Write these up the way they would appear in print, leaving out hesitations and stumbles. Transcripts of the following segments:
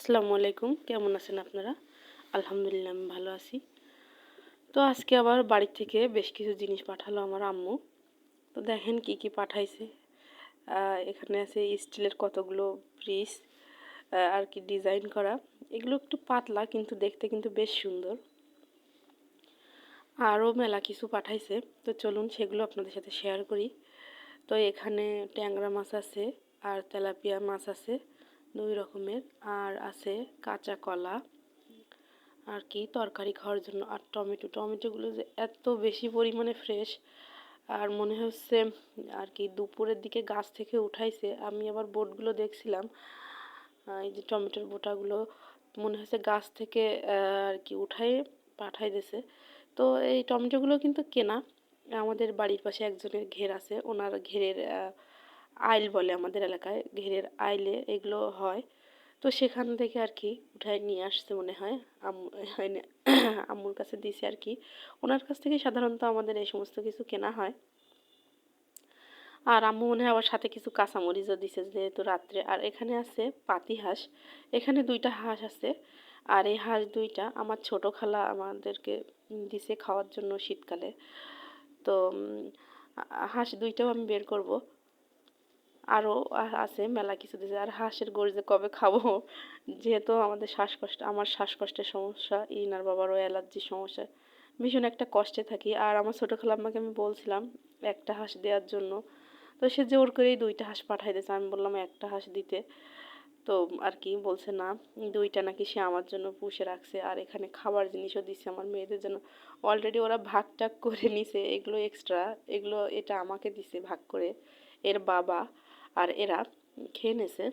আসসালামু আলাইকুম, কেমন আছেন আপনারা? আলহামদুলিল্লাহ আমি ভালো আছি। তো আজকে আবার বাড়ি থেকে বেশ কিছু জিনিস পাঠালো আমার আম্মু। তো দেখেন কি কি পাঠাইছে। এখানে আছে স্টিলের কতগুলো ফ্রিজ, আর কি ডিজাইন করা। এগুলো একটু পাতলা কিন্তু দেখতে কিন্তু বেশ সুন্দর। আরও মেলা কিছু পাঠাইছে, তো চলুন সেগুলো আপনাদের সাথে শেয়ার করি। তো এখানে ট্যাংরা মাছ আছে আর তেলাপিয়া মাছ আছে 2 রকমের, আর আছে কাঁচা কলা আর কি তরকারি খাওয়ার জন্য, আর টমেটোগুলো যে এত বেশি পরিমাণে ফ্রেশ, আর মনে হচ্ছে আর কি দুপুরের দিকে গাছ থেকে উঠাইছে। আমি আবার বোটগুলো দেখছিলাম, এই যে টমেটোর বোটাগুলো মনে হচ্ছে গাছ থেকে আর কি উঠাই পাঠাই দিয়েছে। তো এই টমেটোগুলো কিন্তু কেনা, আমাদের বাড়ির পাশে একজনের ঘের আছে, ওনার ঘেরের আইল বলে আমাদের এলাকায়, ঘেরের আইলে এগুলো হয়। তো সেখান থেকে আর কি উঠায় নিয়ে আসছে মনে হয়, আম্মুর কাছে দিছে আর কি। ওনার কাছ থেকে সাধারণত আমাদের এই সমস্ত কিছু কেনা হয়। আর আম্মু মনে হয় আবার সাথে কিছু কাঁচামরিচও দিছে যেহেতু রাত্রে। আর এখানে আছে পাতি হাঁস, এখানে 2টা হাঁস আছে। আর এই হাঁস 2টা আমার ছোট খালা আমাদেরকে দিছে খাওয়ার জন্য শীতকালে। তো হাঁস 2টাও আমি বের করব। আরও আছে মেলা কিছু দিছে। আর হাঁসের গোশ যে কবে খাবো, যেহেতু আমার শ্বাসকষ্টের সমস্যা, ইনার বাবারও অ্যালার্জির সমস্যা, ভীষণ একটা কষ্টে থাকি। আর আমার ছোটো খালাম্মাকে আমি বলছিলাম একটা হাঁস দেওয়ার জন্য, তো সে জোর করেই 2টা হাঁস পাঠাই দিয়েছে। আমি বললাম একটা হাঁস দিতে, তো আর কি বলছে না, 2টা নাকি সে আমার জন্য পুষে রাখছে। আর এখানে খাবার জিনিসও দিচ্ছে আমার মেয়েদের জন্য, অলরেডি ওরা ভাগ টাগ করে নিছে, এগুলো এক্সট্রা, এগুলো এটা আমাকে দিছে ভাগ করে এর বাবা, আর এরা খেয়ে নেছে।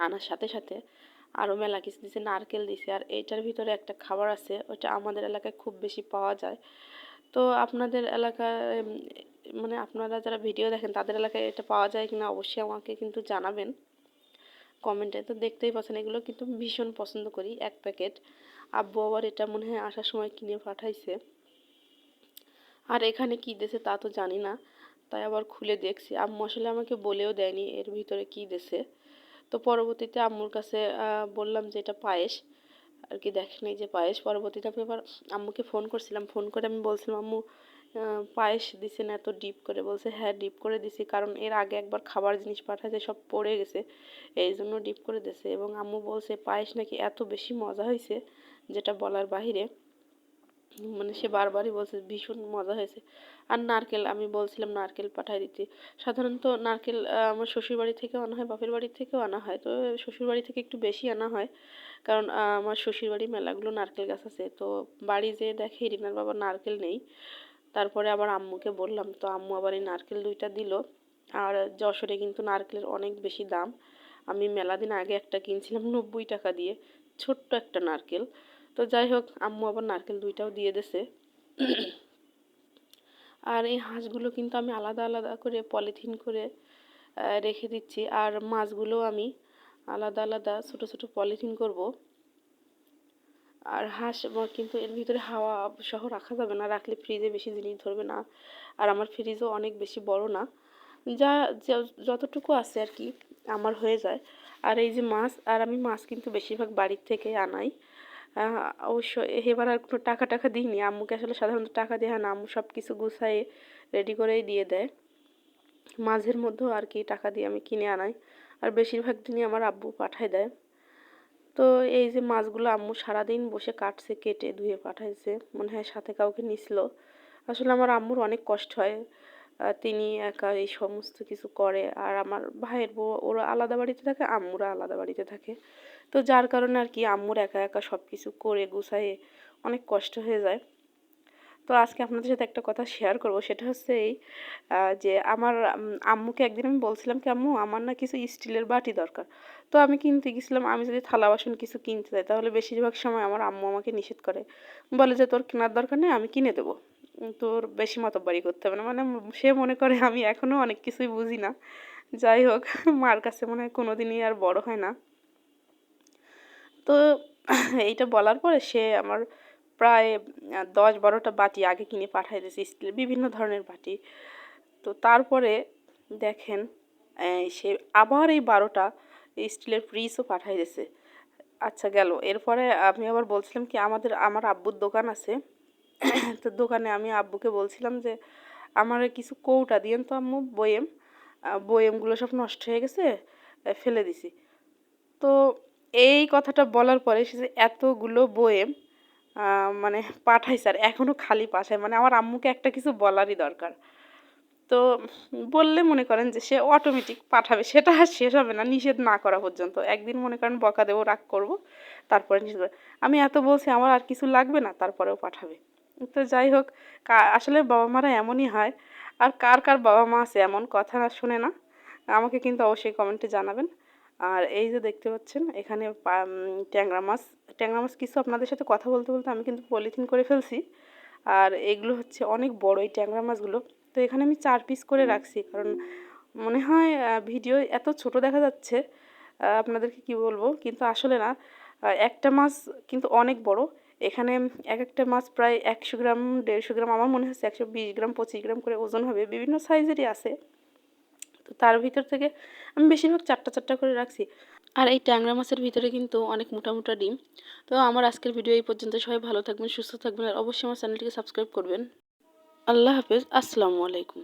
আনার সাথে সাথে আরও মেলা কিছু দিছে, নারকেল দিছে। আর এইটার ভিতরে একটা খাবার আছে, ওটা আমাদের এলাকায় খুব বেশি পাওয়া যায়। তো আপনাদের এলাকায় মানে আপনারা যারা ভিডিও দেখেন তাদের এলাকায় এটা পাওয়া যায় কিনা অবশ্যই আমাকে কিন্তু জানাবেন কমেন্টে। তো দেখতেই পাচ্ছেন এগুলো কিন্তু ভীষণ পছন্দ করি, 1 প্যাকেট। আব্বু আবার এটা মনে হয় আসার সময় কিনে পাঠাইছে। আর এখানে কি দিয়েছে তা তো জানি না, তাই আবার খুলে দেখছি। আম্মু আসলে আমাকে বলেও দেয়নি এর ভিতরে কি দিয়েছে। তো পরবর্তীতে আম্মুর কাছে বললাম যে এটা পায়েস, আর কি দেখেন এই যে পায়েস। পরবর্তীতে আমি আবার আম্মুকে ফোন করছিলাম, ফোন করে আমি বলছিলাম আম্মু পায়েস দিছে না এত ডিপ করে? বলছে হ্যাঁ ডিপ করে দিছি, কারণ এর আগে একবার খাবার জিনিস পাঠাতে সব পড়ে গেছে, এই জন্য ডিপ করে দিছে। এবং আম্মু বলছে পায়েস নাকি এত বেশি মজা হয়েছে যেটা বলার বাহিরে, মানে সে বারবারই বলছে ভীষণ মজা হয়েছে। আর নারকেল, আমি বলছিলাম নারকেল পাঠায় দিতে। সাধারণত নারকেল আমার শ্বশুরবাড়ি থেকেও আনা হয়, বাপের বাড়ি থেকেও আনা হয়। তো শ্বশুরবাড়ি থেকে একটু বেশি আনা হয়, কারণ আমার শ্বশুরবাড়ি মেলাগুলো নারকেল গাছ আছে। তো বাড়ি যেয়ে দেখে রিনার বাবা নারকেল নেই। তারপরে আবার আম্মুকে বললাম, তো আম্মু আবার এই নারকেল 2টা দিল। আর যশোরে কিন্তু নারকেলের অনেক বেশি দাম। আমি মেলা দিন আগে একটা কিনছিলাম 90 টাকা দিয়ে, ছোট্ট একটা নারকেল। তো যাই হোক আম্মু আবার নারকেল 2টাও দিয়ে দিছে। আর এই হাঁসগুলো কিন্তু আমি আলাদা আলাদা করে পলিথিন করে রেখে দিচ্ছি। আর মাছগুলো আমি আলাদা আলাদা ছোট ছোট পলিথিন করব। আর হাঁস কিন্তু এর ভিতরে হাওয়া সহ রাখা যাবে না, রাখলে ফ্রিজে বেশি জিনিস ধরবে না। আর আমার ফ্রিজও অনেক বেশি বড় না, যা যতটুকু আছে আর কি আমার হয়ে যায়। আর এই যে মাছ, আর আমি মাছ কিন্তু বেশিরভাগ বাড়ির থেকে আনাই। অবশ্য এবার আর কোনো টাকা দিইনি, আম্মুকে আসলে সাধারণত টাকা দেওয়া হয় না, আম্মু সব কিছু গুছাই রেডি করেই দিয়ে দেয়। মাঝের মধ্যেও আর কি টাকা দিয়ে আমি কিনে আনাই, আর বেশিরভাগ দিনই আমার আব্বু পাঠায় দেয়। তো এই যে মাছগুলো আম্মু সারাদিন বসে কাটছে, কেটে ধুয়ে পাঠাইছে, মনে হয় সাথে কাউকে নিছিল। আসলে আমার আম্মুর অনেক কষ্ট হয়, তিনি একা এই সমস্ত কিছু করে। আর আমার ভাইয়ের বউ ওরা আলাদা বাড়িতে থাকে, আম্মুরা আলাদা বাড়িতে থাকে। তো যার কারণে আর কি আম্মুর একা একা সব কিছু করে গুছায়ে অনেক কষ্ট হয়ে যায়। তো আজকে আপনাদের সাথে একটা কথা শেয়ার করব, সেটা হচ্ছে এই যে আমার আম্মুকে একদিন আমি বলছিলাম কি আম্মু আমার না কিছু স্টিলের বাটি দরকার। তো আমি কিনতে গেছিলাম, আমি যদি থালা বাসন কিছু কিনতে যাই তাহলে বেশিরভাগ সময় আমার আম্মু আমাকে নিষেধ করে, বলে যে তোর কেনার দরকার নেই, আমি কিনে দেবো, তোর বেশি মাতব্বরি করতে হবে না। মানে সে মনে করে আমি এখনও অনেক কিছুই বুঝি না। যাই হোক, মার কাছে মনে হয় কোনোদিনই আর বড় হয় না। তো এইটা বলার পরে সে আমার প্রায় 10-12টা বাটি আগে কিনে পাঠিয়ে দিয়েছে, স্টিলের বিভিন্ন ধরনের বাটি। তো তারপরে দেখেন সে আবার এই 12টা স্টিলের ফ্রিজও পাঠিয়ে দিয়েছে। আচ্ছা গেল। এরপরে আমি আবার বলছিলাম কি আমার আব্বুর দোকান আছে। তো দোকানে আমি আব্বুকে বলছিলাম যে আমারে কিছু কৌটা দিয়েন তো আম্মু, বয়েম। বয়েমগুলো সব নষ্ট হয়ে গেছে, ফেলে দিছি। তো এই কথাটা বলার পরে সে যে এতগুলো বয়েম মানে পাঠাইছে আর এখনো খালি পাঠায়, মানে আমার আম্মুকে একটা কিছু বলারই দরকার। তো বললে মনে করেন যে সে অটোমেটিক পাঠাবে, সেটা আর শেষ হবে না নিষেধ না করা পর্যন্ত। একদিন মনে করেন বকা দেবো, রাগ করব, তারপরে নিষেধ করবে। আমি এত বলছি আমার আর কিছু লাগবে না, তারপরেও পাঠাবে। তো যাই হোক, আসলে বাবা মারা এমনই হয়। আর কার কার বাবা মা আছে এমন কথা না শুনে না, আমাকে কিন্তু অবশ্যই কমেন্টে জানাবেন। আর এই যে দেখতে পাচ্ছেন এখানে ট্যাংরা মাছ কিছু আপনাদের সাথে কথা বলতে বলতে আমি কিন্তু পলিথিন করে ফেলছি। আর এগুলো হচ্ছে অনেক বড় এই ট্যাংরা মাছগুলো। তো এখানে আমি 4 পিস করে রাখছি, কারণ মনে হয় ভিডিও এত ছোট দেখা যাচ্ছে, আপনাদেরকে কি বলবো, কিন্তু আসলে না। একটা মাছ কিন্তু অনেক বড়। এখানে এক একটা মাছ প্রায় 100 গ্রাম 150 গ্রাম, আমার মনে হচ্ছে 120 গ্রাম 25 গ্রাম করে ওজন হবে, বিভিন্ন সাইজেরই আছে। তো তার ভিতর থেকে আমি বেশিরভাগ চারটা চারটা করে রাখছি। আর এই ট্যাংরা মাছের ভিতরে কিন্তু অনেক মোটা মোটা ডিম। তো আমার আজকের ভিডিও এই পর্যন্ত। সবাই ভালো থাকবেন, সুস্থ থাকবেন, আর অবশ্যই আমার চ্যানেলটিকে সাবস্ক্রাইব করবেন। আল্লাহ হাফেজ, আসসালামু আলাইকুম।